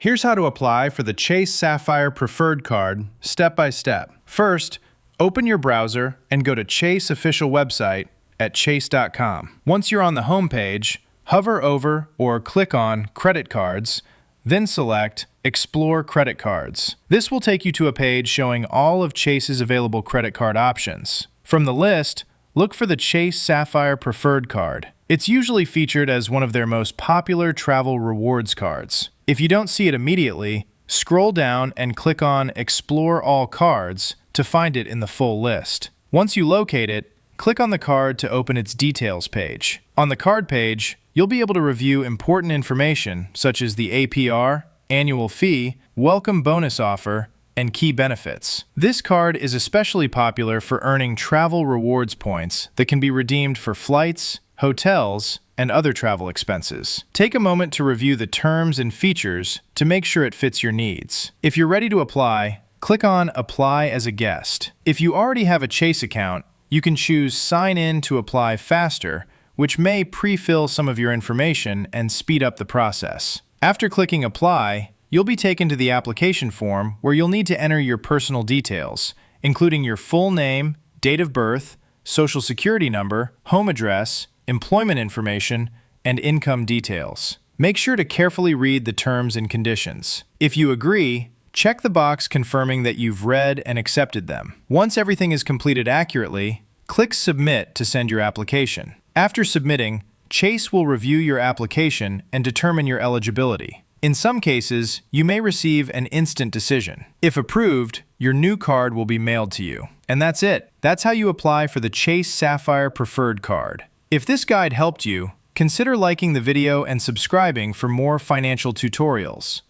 Here's how to apply for the Chase Sapphire Preferred Card, step by step. First, open your browser and go to Chase official website at chase.com. Once you're on the home page, hover over or click on Credit Cards, then select Explore Credit Cards. This will take you to a page showing all of Chase's available credit card options. From the list, look for the Chase Sapphire Preferred Card. It's usually featured as one of their most popular travel rewards cards. If you don't see it immediately, scroll down and click on Explore All Cards to find it in the full list. Once you locate it, click on the card to open its details page. On the card page, you'll be able to review important information such as the APR, annual fee, welcome bonus offer, and key benefits. This card is especially popular for earning travel rewards points that can be redeemed for flights, hotels, and other travel expenses. Take a moment to review the terms and features to make sure it fits your needs. If you're ready to apply, click on Apply as a Guest. If you already have a Chase account, you can choose Sign In to apply faster, which may pre-fill some of your information and speed up the process. After clicking Apply, you'll be taken to the application form where you'll need to enter your personal details, including your full name, date of birth, social security number, home address, employment information, and income details. Make sure to carefully read the terms and conditions. If you agree, check the box confirming that you've read and accepted them. Once everything is completed accurately, click Submit to send your application. After submitting, Chase will review your application and determine your eligibility. In some cases, you may receive an instant decision. If approved, your new card will be mailed to you. And that's it. That's how you apply for the Chase Sapphire Preferred Card. If this guide helped you, consider liking the video and subscribing for more financial tutorials.